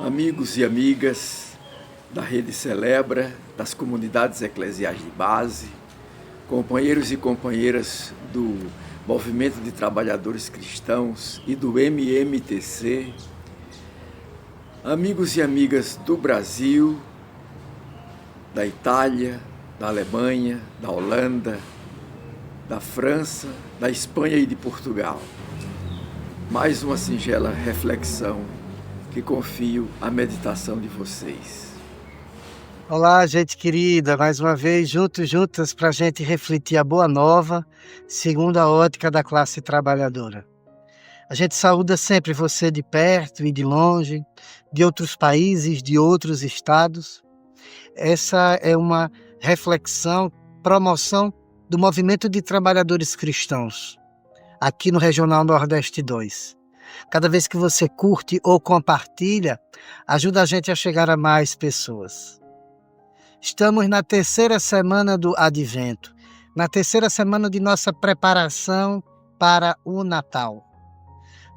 Amigos e amigas da Rede Celebra, das comunidades eclesiais de base, companheiros e companheiras do Movimento de Trabalhadores Cristãos e do MMTC, amigos e amigas do Brasil, da Itália, da Alemanha, da Holanda, da França, da Espanha e de Portugal. Mais uma singela reflexão que confio à meditação de vocês. Olá, gente querida, mais uma vez juntas para a gente refletir a boa nova, segundo a ótica da classe trabalhadora. A gente saúda sempre você de perto e de longe, de outros países, de outros estados. Essa é uma reflexão, promoção do Movimento de Trabalhadores Cristãos, aqui no Regional Nordeste 2. Cada vez que você curte ou compartilha, ajuda a gente a chegar a mais pessoas. Estamos na terceira semana do Advento, na terceira semana de nossa preparação para o Natal.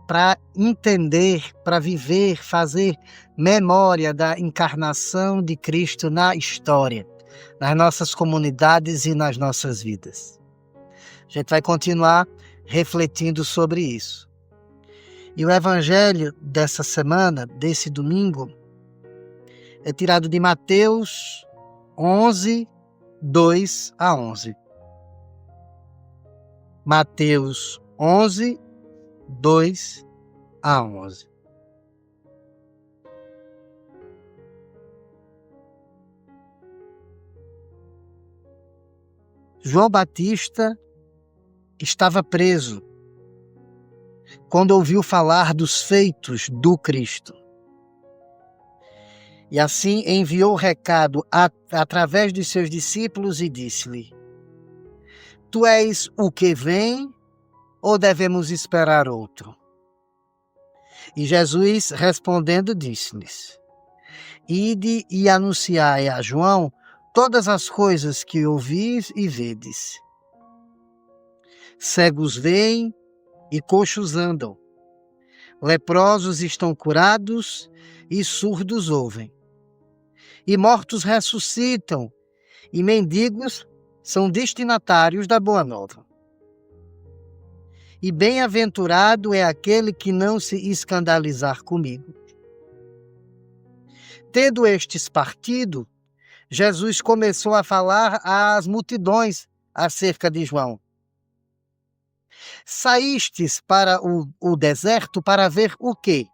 Para entender, para viver, fazer memória da encarnação de Cristo na história, nas nossas comunidades e nas nossas vidas. A gente vai continuar refletindo sobre isso. E o evangelho dessa semana, desse domingo, é tirado de Mateus 11, 2 a 11. Mateus 11, 2 a 11. João Batista estava preso quando ouviu falar dos feitos do Cristo. E assim enviou o recado através dos seus discípulos e disse-lhe: Tu és o que vem ou devemos esperar outro? E Jesus respondendo disse-lhes: Ide e anunciai a João todas as coisas que ouvis e vedes. Cegos veem e coxos andam, leprosos estão curados e surdos ouvem, e mortos ressuscitam, e mendigos são destinatários da boa nova. E bem-aventurado é aquele que não se escandalizar comigo. Tendo estes partido, Jesus começou a falar às multidões acerca de João. Saístes para o deserto para ver o quê?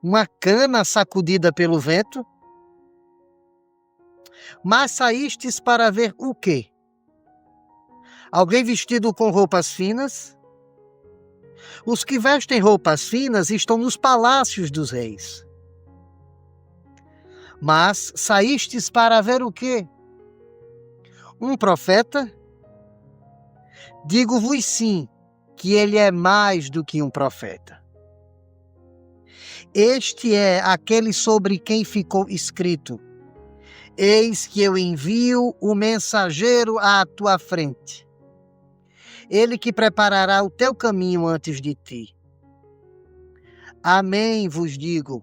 Uma cana sacudida pelo vento? Mas saístes para ver o quê? Alguém vestido com roupas finas? Os que vestem roupas finas estão nos palácios dos reis. Mas saístes para ver o quê? Um profeta? Digo-vos sim, que ele é mais do que um profeta. Este é aquele sobre quem ficou escrito: Eis que eu envio o mensageiro à tua frente. Ele que preparará o teu caminho antes de ti. Amém vos digo.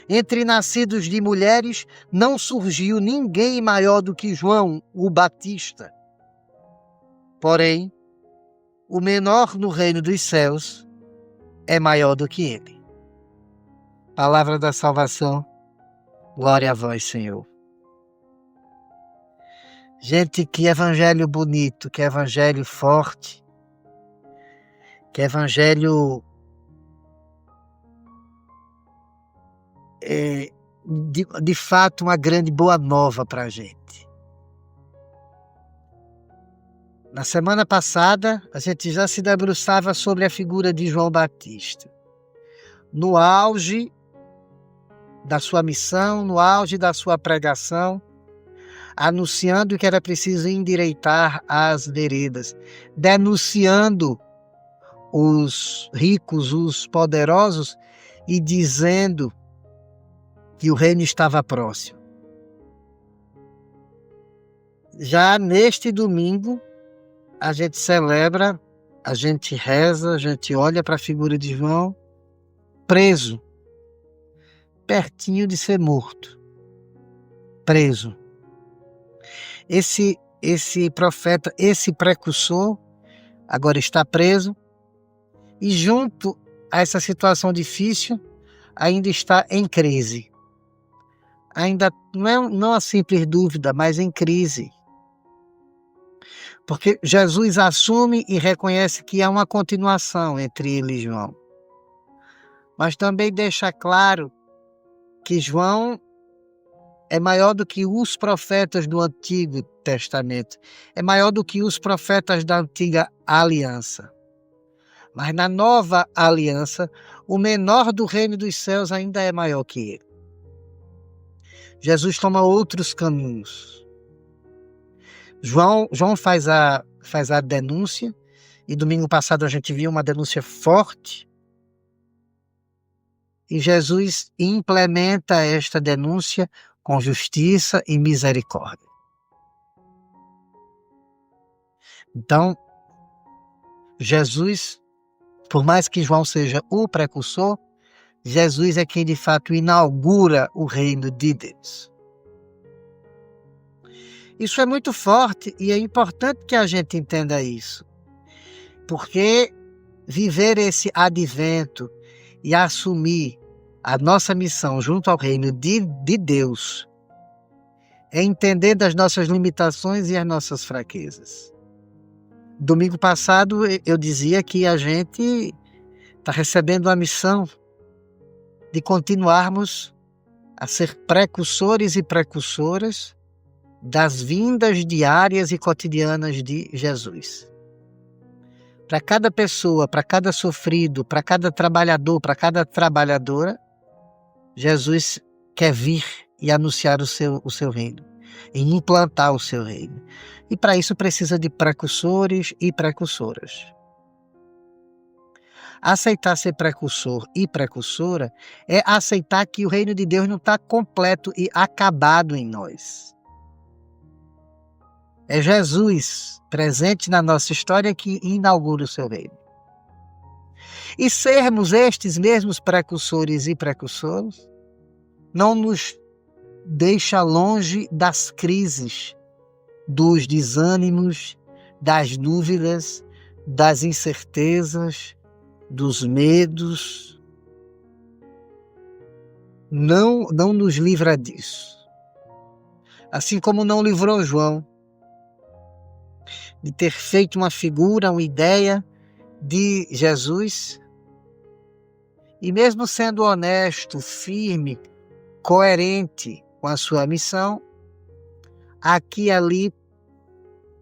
Entre nascidos de mulheres não surgiu ninguém maior do que João, o Batista. Porém, o menor no reino dos céus é maior do que ele. Palavra da salvação, glória a vós, Senhor. Gente, que evangelho bonito, que evangelho forte, que evangelho de fato uma grande boa nova para a gente. Na semana passada, a gente já se debruçava sobre a figura de João Batista. No auge da sua missão, no auge da sua pregação, anunciando que era preciso endireitar as veredas, denunciando os ricos, os poderosos e dizendo que o reino estava próximo. Já neste domingo, a gente celebra, a gente reza, a gente olha para a figura de João preso, pertinho de ser morto, preso. Esse profeta, esse precursor, agora está preso e, junto a essa situação difícil, ainda está em crise. Ainda não é uma simples dúvida, mas em crise. Porque Jesus assume e reconhece que há uma continuação entre ele e João. Mas também deixa claro que João é maior do que os profetas do Antigo Testamento. É maior do que os profetas da Antiga Aliança. Mas na Nova Aliança, o menor do reino dos céus ainda é maior que ele. Jesus toma outros caminhos. João faz a denúncia, e domingo passado a gente viu uma denúncia forte, e Jesus implementa esta denúncia com justiça e misericórdia. Então, Jesus, por mais que João seja o precursor, Jesus é quem de fato inaugura o reino de Deus. Isso é muito forte e é importante que a gente entenda isso, porque viver esse advento e assumir a nossa missão junto ao reino de Deus é entender das nossas limitações e as nossas fraquezas. Domingo passado eu dizia que a gente está recebendo a missão de continuarmos a ser precursores e precursoras das vindas diárias e cotidianas de Jesus. Para cada pessoa, para cada sofrido, para cada trabalhador, para cada trabalhadora, Jesus quer vir e anunciar o seu reino, e implantar o seu reino. E para isso precisa de precursores e precursoras. Aceitar ser precursor e precursora é aceitar que o reino de Deus não está completo e acabado em nós. É Jesus presente na nossa história que inaugura o seu reino. E sermos estes mesmos precursores e precursoras não nos deixa longe das crises, dos desânimos, das dúvidas, das incertezas, dos medos. Não nos livra disso. Assim como não livrou João de ter feito uma figura, uma ideia de Jesus, e mesmo sendo honesto, firme, coerente com a sua missão, aqui e ali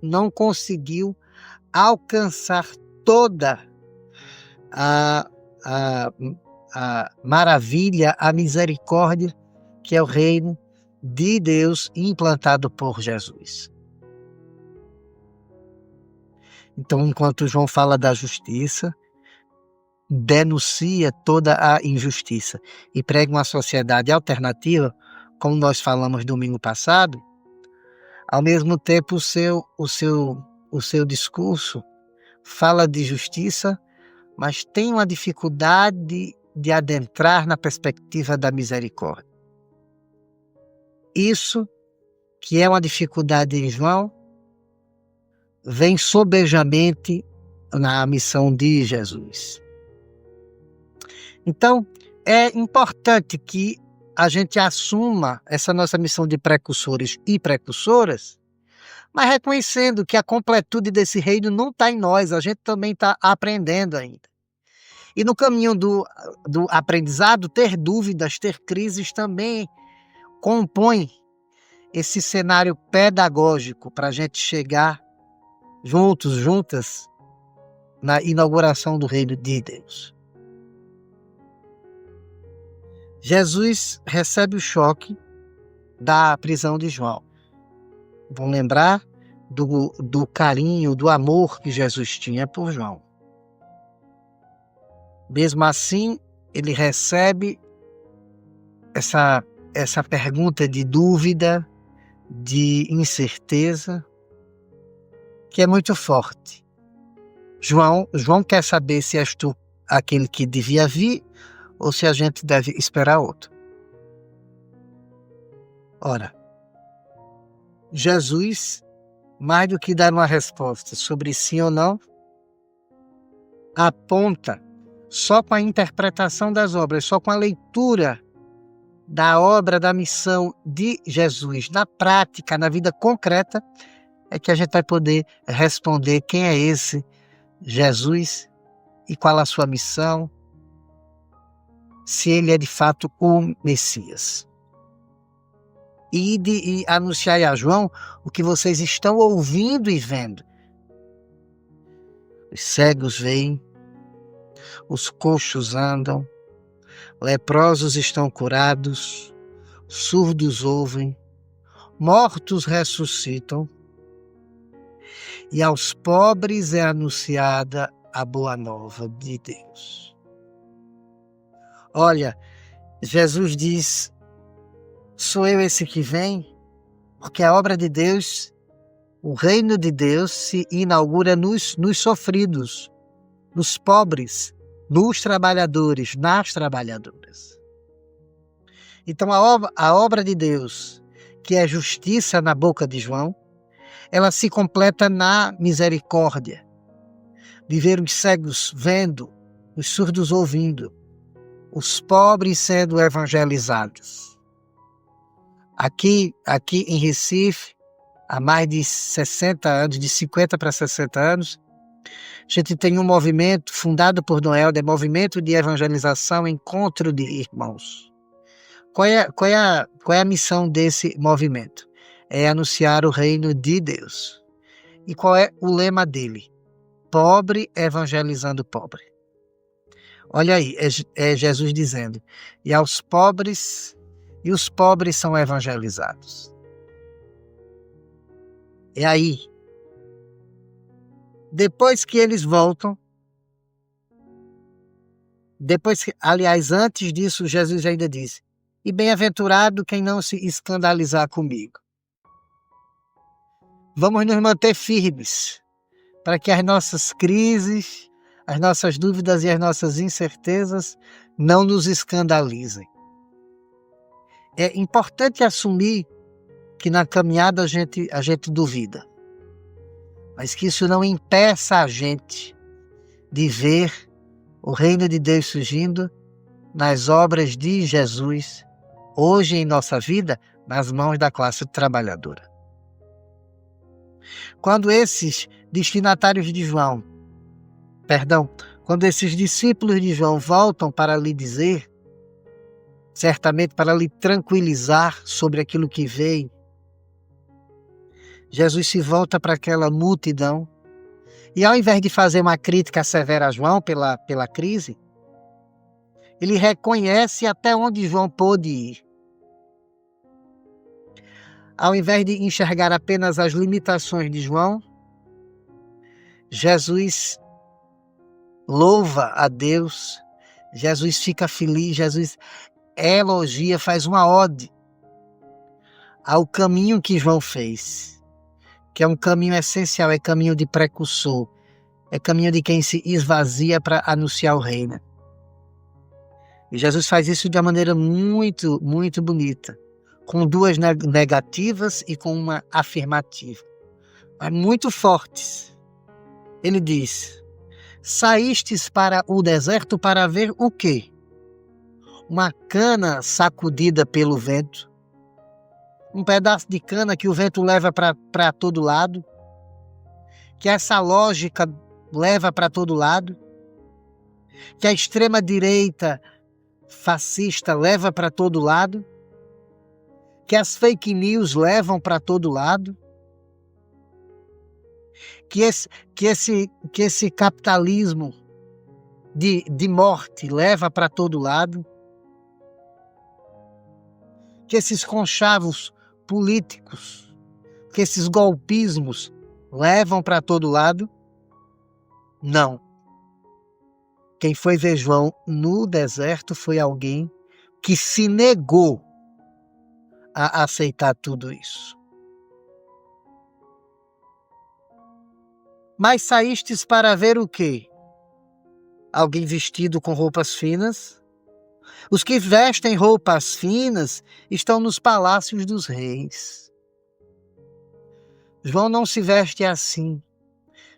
não conseguiu alcançar toda a maravilha, a misericórdia que é o reino de Deus implantado por Jesus. Então, enquanto João fala da justiça, denuncia toda a injustiça e prega uma sociedade alternativa, como nós falamos domingo passado, ao mesmo tempo o seu discurso fala de justiça, mas tem uma dificuldade de adentrar na perspectiva da misericórdia. Isso, que é uma dificuldade em João, vem sobejamente na missão de Jesus. Então, é importante que a gente assuma essa nossa missão de precursores e precursoras, mas reconhecendo que a completude desse reino não está em nós, a gente também está aprendendo ainda. E no caminho do aprendizado, ter dúvidas, ter crises também compõe esse cenário pedagógico para a gente chegar juntas, na inauguração do reino de Deus. Jesus recebe o choque da prisão de João. Vão lembrar do carinho, do amor que Jesus tinha por João. Mesmo assim, ele recebe essa pergunta de dúvida, de incerteza, que é muito forte. João quer saber se és tu aquele que devia vir ou se a gente deve esperar outro. Ora, Jesus, mais do que dar uma resposta sobre sim ou não, aponta só com a interpretação das obras, só com a leitura da obra, da missão de Jesus, na prática, na vida concreta, é que a gente vai poder responder quem é esse Jesus e qual a sua missão, se ele é de fato o Messias. E anunciar a João o que vocês estão ouvindo e vendo. Os cegos veem, os coxos andam, leprosos estão curados, surdos ouvem, mortos ressuscitam, e aos pobres é anunciada a boa nova de Deus. Olha, Jesus diz: sou eu esse que vem, porque a obra de Deus, o reino de Deus se inaugura nos sofridos, nos pobres, nos trabalhadores, nas trabalhadoras. Então a obra de Deus, que é justiça na boca de João, ela se completa na misericórdia, de ver os cegos vendo, os surdos ouvindo, os pobres sendo evangelizados. Aqui em Recife, há mais de 60 anos, de 50 para 60 anos, a gente tem um movimento fundado por Dom Helder, Movimento de Evangelização Encontro de Irmãos. Qual é a missão desse movimento? É anunciar o reino de Deus. E qual é o lema dele? Pobre evangelizando pobre. Olha aí, é Jesus dizendo: e aos pobres, e os pobres são evangelizados. É aí. Depois que eles voltam, aliás, antes disso, Jesus ainda disse: e bem-aventurado quem não se escandalizar comigo. Vamos nos manter firmes, para que as nossas crises, as nossas dúvidas e as nossas incertezas não nos escandalizem. É importante assumir que na caminhada a gente duvida, mas que isso não impeça a gente de ver o reino de Deus surgindo nas obras de Jesus, hoje em nossa vida, nas mãos da classe trabalhadora. Quando esses destinatários de João, quando esses discípulos de João voltam para lhe dizer, certamente para lhe tranquilizar sobre aquilo que veio, Jesus se volta para aquela multidão e, ao invés de fazer uma crítica severa a João pela crise, ele reconhece até onde João pôde ir. Ao invés de enxergar apenas as limitações de João, Jesus louva a Deus, Jesus fica feliz, Jesus elogia, faz uma ode ao caminho que João fez, que é um caminho essencial, é caminho de precursor, é caminho de quem se esvazia para anunciar o reino. E Jesus faz isso de uma maneira muito, muito bonita, com duas negativas e com uma afirmativa, mas muito fortes. Ele diz: saístes para o deserto para ver o quê? Uma cana sacudida pelo vento, um pedaço de cana que o vento leva para todo lado, que essa lógica leva para todo lado, que a extrema-direita fascista leva para todo lado, que as fake news levam para todo lado, que esse capitalismo de morte leva para todo lado, que esses conchavos políticos, que esses golpismos levam para todo lado? Não. Quem foi ver João no deserto foi alguém que se negou a aceitar tudo isso. Mas saístes para ver o quê? Alguém vestido com roupas finas? Os que vestem roupas finas estão nos palácios dos reis. João não se veste assim.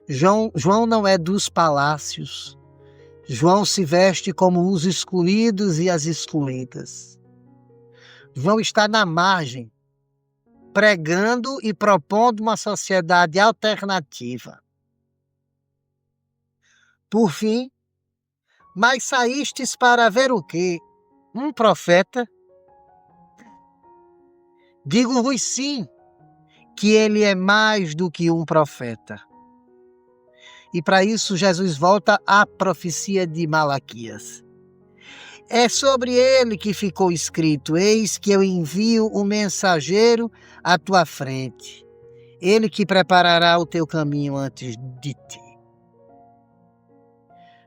João não é dos palácios. João se veste como os excluídos e as excluídas. João está na margem, pregando e propondo uma sociedade alternativa. Por fim, mas saístes para ver o quê? Um profeta? Digo-vos sim, que ele é mais do que um profeta. E para isso Jesus volta à profecia de Malaquias. É sobre ele que ficou escrito: eis que eu envio o mensageiro à tua frente, ele que preparará o teu caminho antes de ti.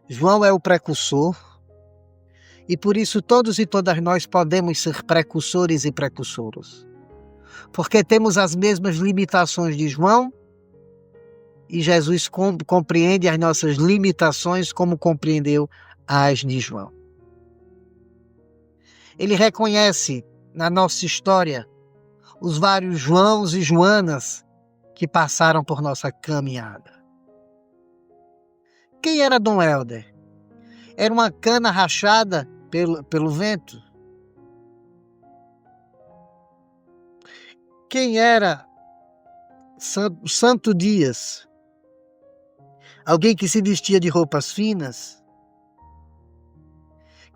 João é o precursor, e por isso todos e todas nós podemos ser precursores e precursoras, porque temos as mesmas limitações de João, e Jesus compreende as nossas limitações como compreendeu as de João. Ele reconhece na nossa história os vários Joãos e Joanas que passaram por nossa caminhada. Quem era Dom Helder? Era uma cana rachada pelo vento? Quem era Santo Dias? Alguém que se vestia de roupas finas?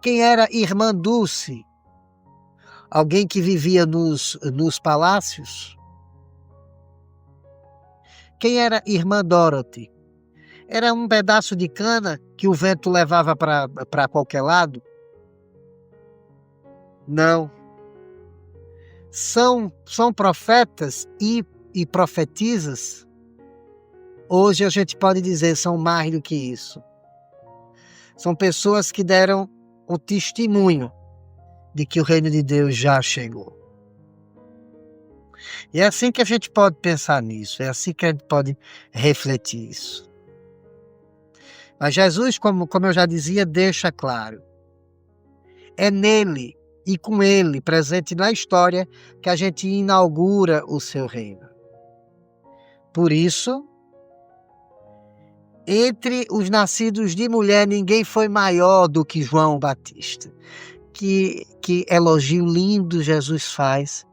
Quem era Irmã Dulce? Alguém que vivia nos palácios? Quem era Irmã Dorothy? Era um pedaço de cana que o vento levava para qualquer lado? Não. São profetas e profetisas? Hoje a gente pode dizer são mais do que isso. São pessoas que deram o testemunho de que o reino de Deus já chegou. E é assim que a gente pode pensar nisso, é assim que a gente pode refletir isso. Mas Jesus, como eu já dizia, deixa claro. É nele e com ele, presente na história, que a gente inaugura o seu reino. Por isso, entre os nascidos de mulher, ninguém foi maior do que João Batista. Que elogio lindo Jesus faz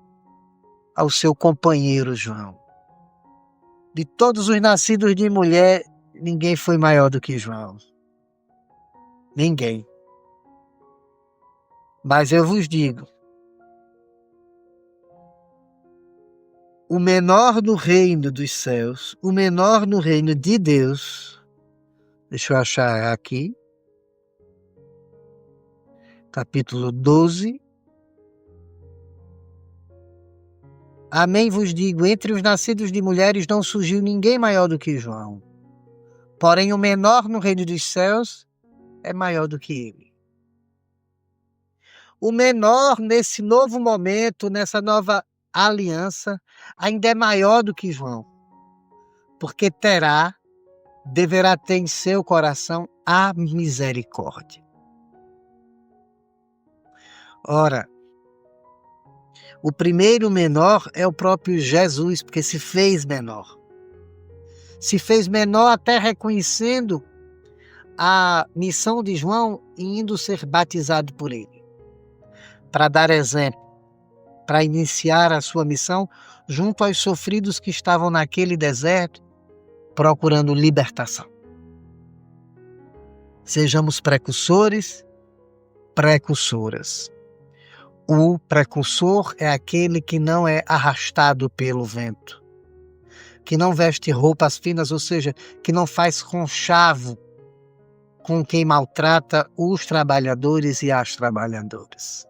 ao seu companheiro João. De todos os nascidos de mulher, ninguém foi maior do que João. Ninguém. Mas eu vos digo, o menor no reino dos céus, o menor no reino de Deus, deixa eu achar aqui, capítulo 12. Amém vos digo, entre os nascidos de mulheres não surgiu ninguém maior do que João. Porém, o menor no reino dos céus é maior do que ele. O menor nesse novo momento, nessa nova aliança, ainda é maior do que João. Porque deverá ter em seu coração a misericórdia. Ora, o primeiro menor é o próprio Jesus, porque se fez menor. Se fez menor até reconhecendo a missão de João e indo ser batizado por ele. Para dar exemplo, para iniciar a sua missão junto aos sofridos que estavam naquele deserto, procurando libertação. Sejamos precursoras. O precursor é aquele que não é arrastado pelo vento, que não veste roupas finas, ou seja, que não faz conchavo com quem maltrata os trabalhadores e as trabalhadoras.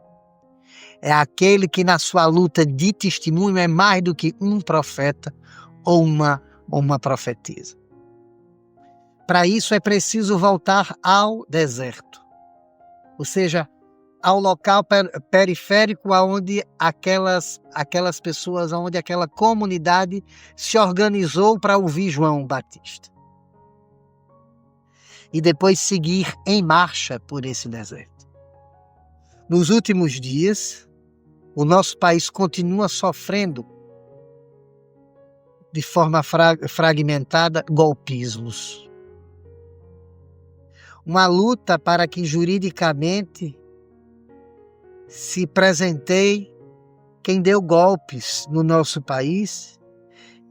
É aquele que na sua luta de testemunho é mais do que um profeta ou uma profetisa. Para isso é preciso voltar ao deserto, ou seja, ao local periférico onde aquelas pessoas, onde aquela comunidade se organizou para ouvir João Batista. E depois seguir em marcha por esse deserto. Nos últimos dias, o nosso país continua sofrendo de forma fragmentada golpismos. Uma luta para que juridicamente se presenteie quem deu golpes no nosso país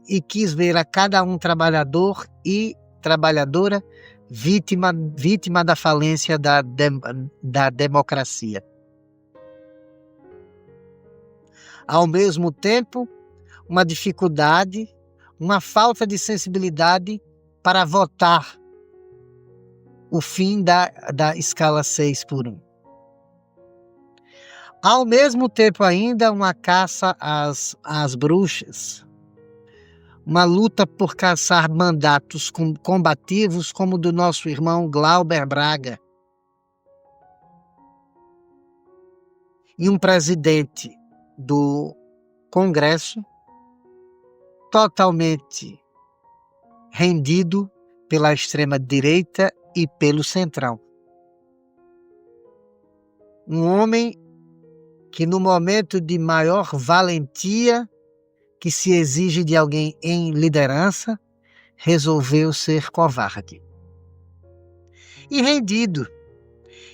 e quis ver a cada um trabalhador e trabalhadora vítima da falência da democracia. Ao mesmo tempo, uma dificuldade, uma falta de sensibilidade para votar o fim da escala 6x1. Ao mesmo tempo ainda, uma caça às bruxas, uma luta por caçar mandatos combativos como o do nosso irmão Glauber Braga, e um presidente do Congresso totalmente rendido pela extrema-direita e pelo centrão. Um homem que, no momento de maior valentia que se exige de alguém em liderança, resolveu ser covarde. E rendido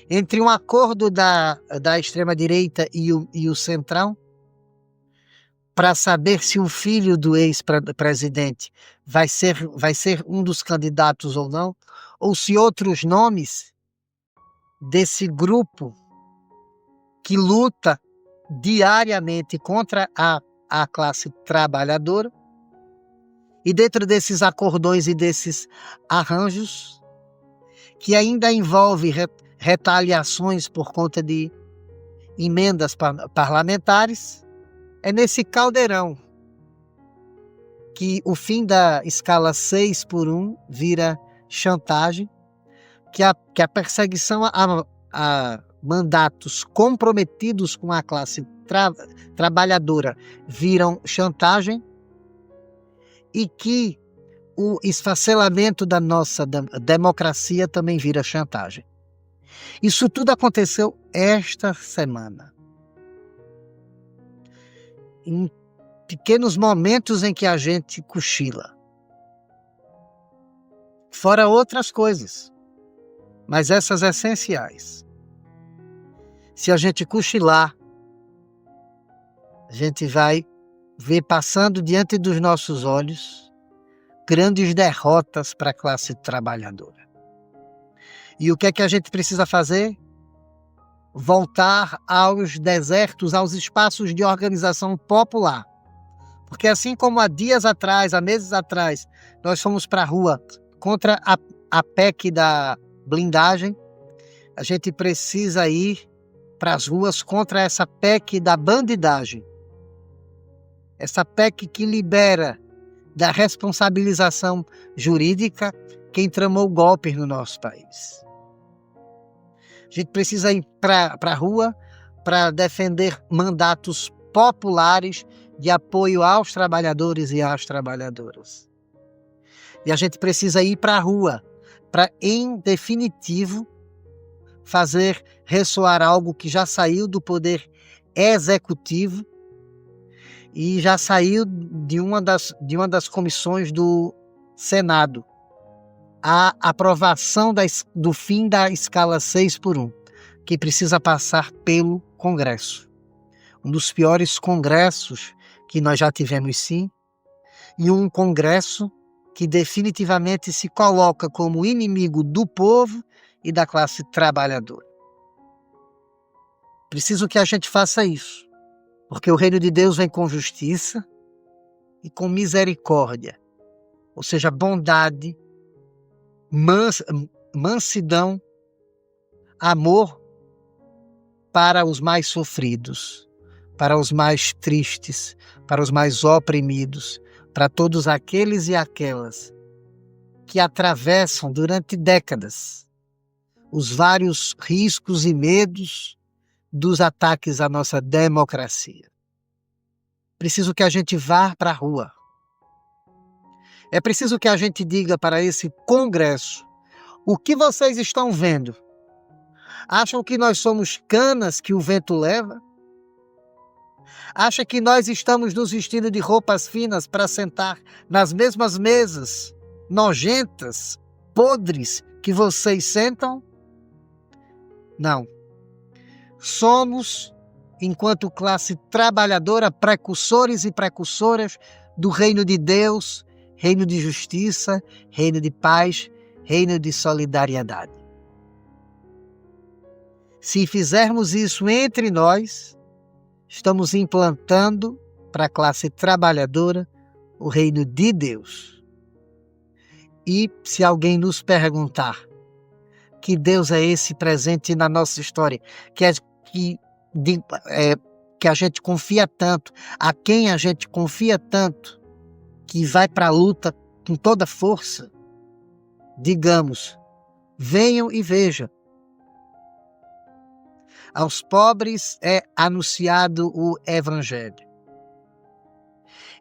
entre um acordo da extrema-direita e o centrão, para saber se o filho do ex-presidente vai ser um dos candidatos ou não, ou se outros nomes desse grupo que luta diariamente contra a classe trabalhadora, e dentro desses acordões e desses arranjos, que ainda envolve retaliações por conta de emendas parlamentares, é nesse caldeirão que o fim da escala 6x1 vira chantagem, que a perseguição a mandatos comprometidos com a classe trabalhadora viram chantagem, e que o esfacelamento da nossa democracia também vira chantagem. Isso tudo aconteceu esta semana, em pequenos momentos em que a gente cochila. Fora outras coisas, mas essas essenciais. Se a gente cochilar, a gente vai ver passando diante dos nossos olhos grandes derrotas para a classe trabalhadora. E o que é que a gente precisa fazer? Voltar aos desertos, aos espaços de organização popular. Porque assim como há meses atrás, nós fomos para a rua contra a PEC da blindagem, a gente precisa ir para as ruas contra essa PEC da bandidagem. Essa PEC que libera da responsabilização jurídica quem tramou golpes no nosso país. A gente precisa ir para a rua para defender mandatos populares de apoio aos trabalhadores e às trabalhadoras. E a gente precisa ir para a rua para, em definitivo, fazer ressoar algo que já saiu do poder executivo e já saiu de uma das comissões do Senado, a aprovação do fim da escala 6x1, que precisa passar pelo Congresso. Um dos piores congressos que nós já tivemos, sim, e um congresso que definitivamente se coloca como inimigo do povo e da classe trabalhadora. Preciso que a gente faça isso, porque o reino de Deus vem com justiça e com misericórdia, ou seja, bondade, mansidão, amor para os mais sofridos, para os mais tristes, para os mais oprimidos, para todos aqueles e aquelas que atravessam durante décadas os vários riscos e medos dos ataques à nossa democracia. Preciso que a gente vá para a rua. É preciso que a gente diga para esse Congresso: o que vocês estão vendo? Acham que nós somos canas que o vento leva? Acha que nós estamos nos vestindo de roupas finas para sentar nas mesmas mesas nojentas, podres que vocês sentam? Não. Somos, enquanto classe trabalhadora, precursores e precursoras do reino de Deus, reino de justiça, reino de paz, reino de solidariedade. Se fizermos isso entre nós, estamos implantando para a classe trabalhadora o reino de Deus. E se alguém nos perguntar que Deus é esse presente na nossa história, que a gente confia tanto, a quem a gente confia tanto, que vai para a luta com toda força, digamos, venham e vejam. Aos pobres é anunciado o Evangelho.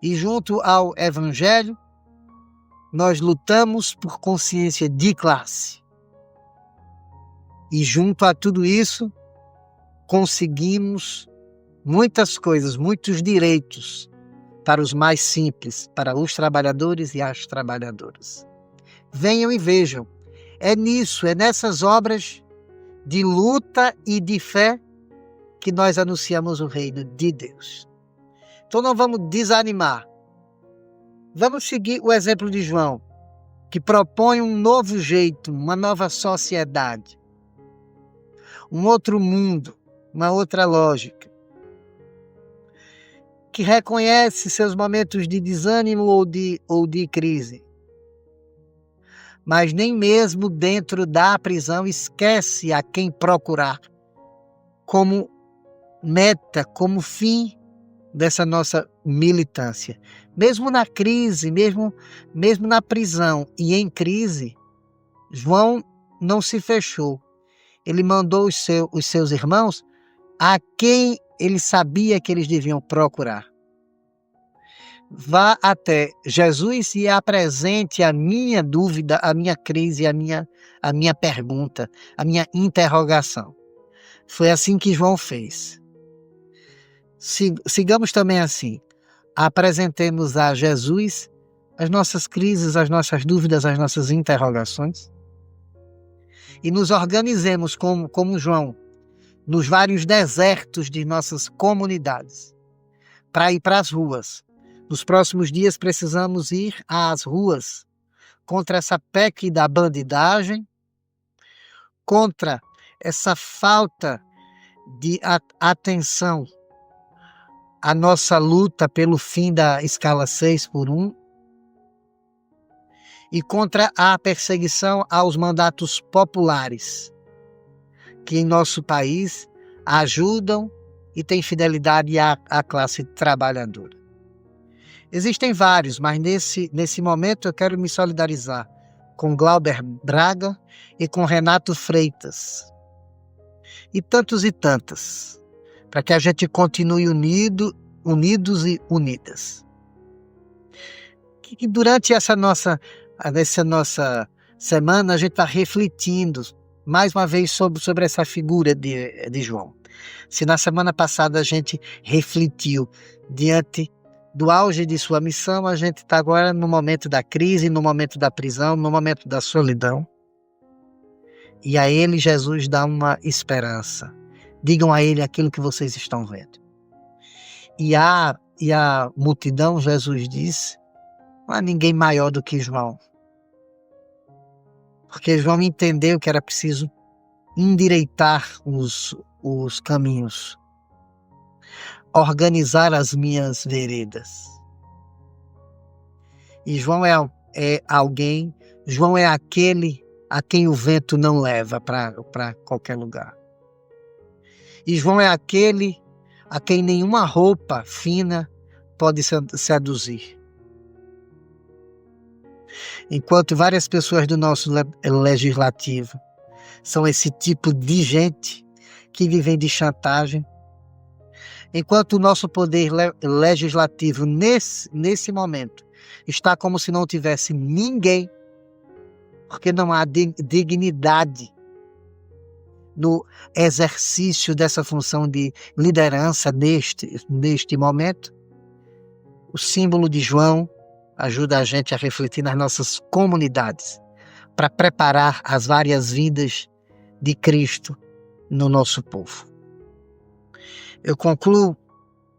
E junto ao Evangelho, nós lutamos por consciência de classe. E junto a tudo isso, conseguimos muitas coisas, muitos direitos para os mais simples, para os trabalhadores e as trabalhadoras. Venham e vejam. É nisso, é nessas obras de luta e de fé que nós anunciamos o reino de Deus. Então não vamos desanimar. Vamos seguir o exemplo de João, que propõe um novo jeito, uma nova sociedade, um outro mundo, uma outra lógica, que reconhece seus momentos de desânimo ou de crise, mas nem mesmo dentro da prisão esquece a quem procurar como meta, como fim dessa nossa militância. Mesmo na crise, mesmo na prisão e em crise, João não se fechou. Ele mandou os seus irmãos a quem ele sabia que eles deviam procurar. Vá até Jesus e apresente a minha dúvida, a minha crise, a minha pergunta, a minha interrogação. Foi assim que João fez. Sigamos também assim. Apresentemos a Jesus as nossas crises, as nossas dúvidas, as nossas interrogações. E nos organizemos como João, nos vários desertos de nossas comunidades, para ir para as ruas. Nos próximos dias precisamos ir às ruas contra essa PEC da bandidagem, contra essa falta de atenção à nossa luta pelo fim da escala 6x1 e contra a perseguição aos mandatos populares, que em nosso país ajudam e têm fidelidade à classe trabalhadora. Existem vários, mas nesse momento eu quero me solidarizar com Glauber Braga e com Renato Freitas. E tantos e tantas, para que a gente continue unidos e unidas. Que durante essa nossa semana a gente está refletindo mais uma vez sobre essa figura de João. Se na semana passada a gente refletiu diante do auge de sua missão, a gente está agora no momento da crise, no momento da prisão, no momento da solidão. E a ele Jesus dá uma esperança. Digam a ele aquilo que vocês estão vendo. E a multidão, Jesus disse, não há ninguém maior do que João. Porque João entendeu que era preciso endireitar os caminhos, organizar as minhas veredas. E João é alguém, João é aquele a quem o vento não leva para qualquer lugar. E João é aquele a quem nenhuma roupa fina pode seduzir. Enquanto várias pessoas do nosso legislativo são esse tipo de gente que vivem de chantagem, enquanto o nosso poder legislativo nesse momento está como se não tivesse ninguém, porque não há dignidade no exercício dessa função de liderança neste momento. O símbolo de João ajuda a gente a refletir nas nossas comunidades, para preparar as várias vindas de Cristo no nosso povo. Eu concluo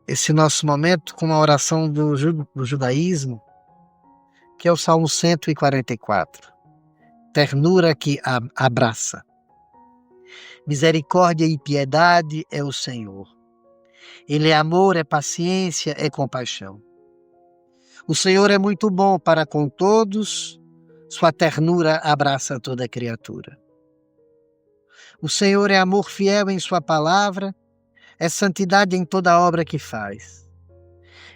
esse nosso momento com uma oração do judaísmo, que é o Salmo 144. Ternura que abraça. Misericórdia e piedade é o Senhor. Ele é amor, é paciência, é compaixão. O Senhor é muito bom para com todos, sua ternura abraça toda criatura. O Senhor é amor fiel em sua palavra, é santidade em toda obra que faz.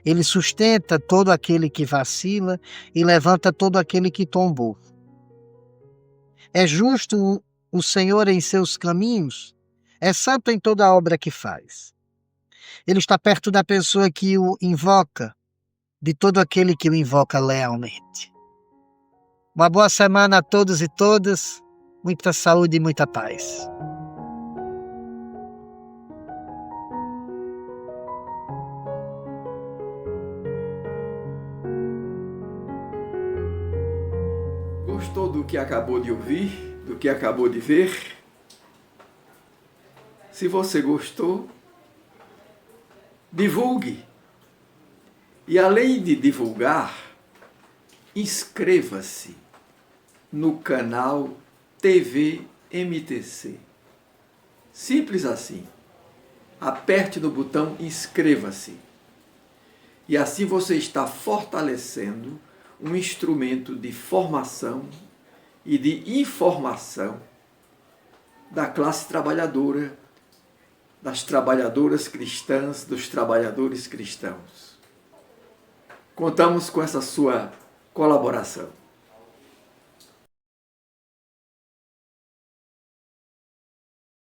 Ele sustenta todo aquele que vacila e levanta todo aquele que tombou. É justo o Senhor em seus caminhos, é santo em toda obra que faz. Ele está perto da pessoa que o invoca, de todo aquele que o invoca lealmente. Uma boa semana a todos e todas, muita saúde e muita paz. Gostou do que acabou de ouvir, do que acabou de ver? Se você gostou, divulgue. E além de divulgar, inscreva-se no canal TV MTC. Simples assim. Aperte no botão inscreva-se. E assim você está fortalecendo um instrumento de formação e de informação da classe trabalhadora, das trabalhadoras cristãs, dos trabalhadores cristãos. Contamos com essa sua colaboração.